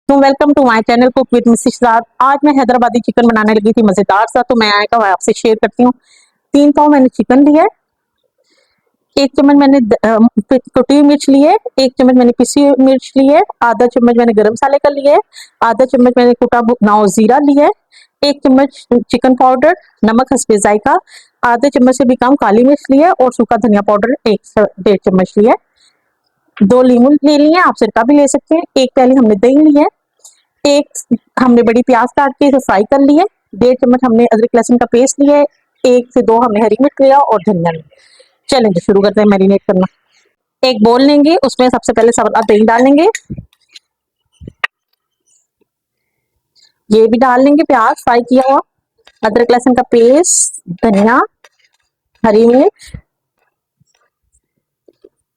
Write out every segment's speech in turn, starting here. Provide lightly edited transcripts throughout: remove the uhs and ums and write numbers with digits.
तो welcome to my channel cook with Mrs Raj. आज मैं हैदराबादी चिकन बनाने लगी थी मजेदार सा, तो मैं आएगा आपसे शेयर करती हूँ। 3 पाव मैंने चिकन लिया है। 1 चम्मच मैंने कुटी हुई मिर्च ली है। 1 चम्मच मैंने पिसी हुई मिर्च ली है। आधा चम्मच मैंने गरम मसाले का लिया है। आधा चम्मच मैंने कुटा भुना जीरा लिया है। 1 चम्मच चिकन पाउडर, नमक हस्बे जायका, आधे चम्मच से भी कम काली मिर्च लिया है और सूखा धनिया पाउडर 1 से 1.5 चम्मच लिया है। 2 लीमू ले लिए, आप सिरका भी ले सकते हैं। 1 प्याली हमने दही ली है। एक हमने बड़ी प्याज काट के इसे फ्राई कर ली है। 1.5 चम्मच हमने अदरक लहसुन का पेस्ट लिया है। 1 से 2 हमने हरी मिर्च लिया और धनिया लिया। चलेंगे शुरू करते हैं मैरिनेट करना। एक बोल लेंगे, उसमें सबसे पहले सब दही डालेंगे, ये भी डाल लेंगे प्याज फ्राई किया हुआ, अदरक लहसुन का पेस्ट, धनिया, हरी मिर्च,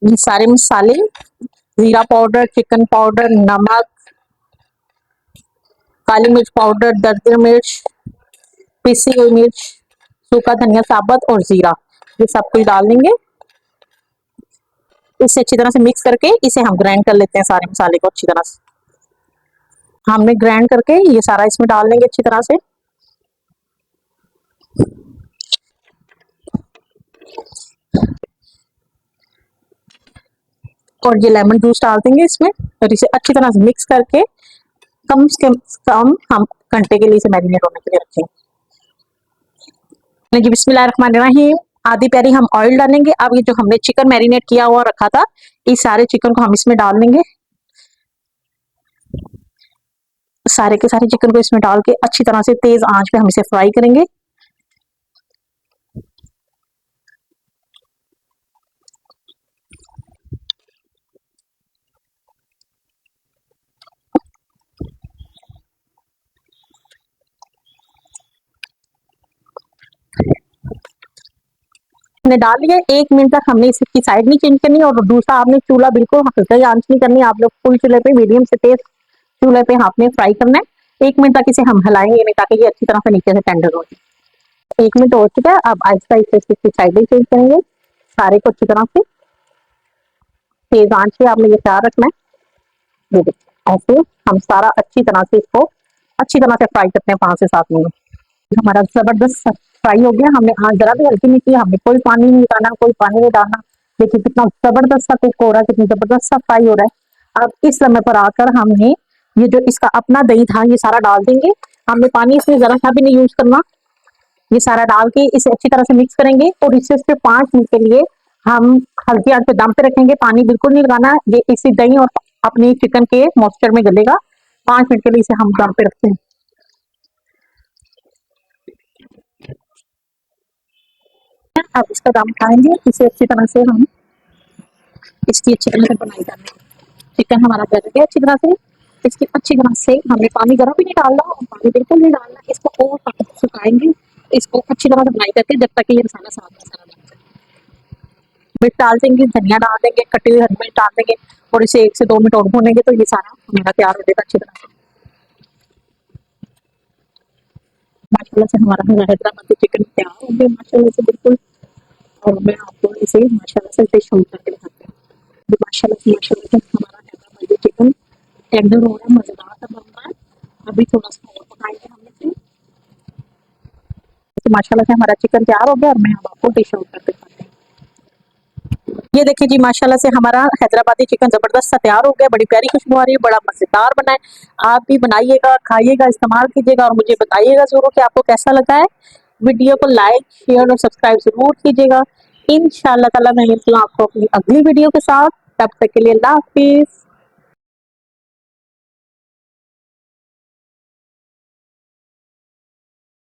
ये सारे मसाले, जीरा पाउडर, चिकन पाउडर, नमक, काली मिर्च पाउडर, दरदरी मिर्च, पिसी हुई मिर्च, सूखा धनिया साबुत और जीरा, ये सब कुछ डाल देंगे। इसे अच्छी तरह से मिक्स करके इसे हम ग्राइंड कर लेते हैं। सारे मसाले को अच्छी तरह से हमने ग्राइंड करके ये सारा इसमें डाल देंगे अच्छी तरह से। और ये लेमन जूस डाल देंगे इसमें और इसे अच्छी तरह से मिक्स करके कम से कम हम घंटे के लिए इसे मैरिनेट होने के लिए रखेंगे। जी बिस्मिल्लाहिर्रहमानिर्रहीम। आधी प्यारी हम ऑयल डालेंगे। अब ये जो हमने चिकन मैरिनेट किया हुआ रखा था, इस सारे चिकन को हम इसमें डाल देंगे। सारे के सारे चिकन को इसमें डाल के अच्छी तरह से तेज आंच पे हम इसे फ्राई करेंगे। हमने डाल लिया। 1 मिनट तक हमने इसकी साइड नहीं चेंज करनी और दूसरा आपने चूल्हा बिल्कुल हल्का आंच नहीं करनी। आप लोग फुल चूल्हे पे, मीडियम से तेज चूल्हे पे आपने फ्राई करना है। 1 मिनट तक इसे हम हिलाएंगे नहीं ताकि ये अच्छी तरह से नीचे से टेंडर हो जाए। 1 मिनट हो चुका है। अब आहिस्ता आहिस्ता इसकी साइडें चेंज करेंगे सारे को अच्छी तरह से। तेज आंच पे आपने ये ख्याल रखना है। ये देखिए ऐसे हम सारा अच्छी तरह से इसको अच्छी तरह से फ्राई करते हैं 5 से 7 मिनट। हमारा जबरदस्त फ्राई हो गया। हमने आंच जरा भी हल्की नहीं की, हमने कोई पानी नहीं डालना, कोई पानी नहीं डालना। देखिए कितना जबरदस्त सा कुक हो रहा है, कितनी जबरदस्त सा फ्राई हो रहा है। अब इस समय पर आकर हमने ये जो इसका अपना दही था ये सारा डाल देंगे। हमने पानी इसमें जरा सा भी नहीं यूज करना। ये सारा डाल के इसे अच्छी तरह से मिक्स करेंगे और इसे सिर्फ 5 मिनट के लिए हम हल्की आंच पे दम पे रखेंगे। पानी बिल्कुल नहीं लगाना, ये इसी दही और अपनी चिकन के मॉइस्चर में गलेगा। 5 मिनट के लिए इसे हम दम पे रखते हैं। अब इसका दम उठाएंगे, इसे अच्छी तरह से हम इसकी अच्छी तरह से बनाई करनी है। चिकन हमारा गल गया अच्छी तरह से। इसकी अच्छी तरह से हमने पानी गर्म भी नहीं डालना और पानी बिल्कुल नहीं डालना। इसको और सुखाएंगे, इसको अच्छी तरह से बनाई करके जब तक ये मसाला साफ मसाला बन जाए। मिर्च डाल देंगे, धनिया डाल देंगे, कटी हुई हरी मिर्च डाल देंगे और इसे 1 से 2 मिनट और भूनेंगे तो ये सारा हमारा तैयार हो जाएगा अच्छी तरह से। माशाल्लाह से हमारा हैदराबादी चिकन तैयार हो गया माशाल्लाह से बिल्कुल। और मैं आपको इसे माशाल्लाह से टेस्ट करके दिखाती हूँ। माशाल्लाह से हमारा हैदराबादी चिकन टेंडर हो रहा है, मजेदार सा बन रहा है। अभी थोड़ा सा और पकाएंगे हम इसे। तो माशाल्लाह से हमारा चिकन तैयार हो गया और मैं अब आपको डिश आउट करके दिखाती हूँ। ये देखिए जी माशाल्लाह से हमारा हैदराबादी चिकन जबरदस्त सा तैयार हो गया। बड़ी प्यारी खुशबू आ रही है, बड़ा मजेदार बना है। आप भी बनाइएगा, खाइएगा, इस्तेमाल कीजिएगा और मुझे बताइएगा जरूर कि आपको कैसा लगा है। वीडियो को लाइक, शेयर और सब्सक्राइब जरूर कीजिएगा। इंशाल्लाह ताला मैं मिलती हूँ आपको अपनी अगली वीडियो के साथ। तब तक के लिए अल्लाह हाफिज।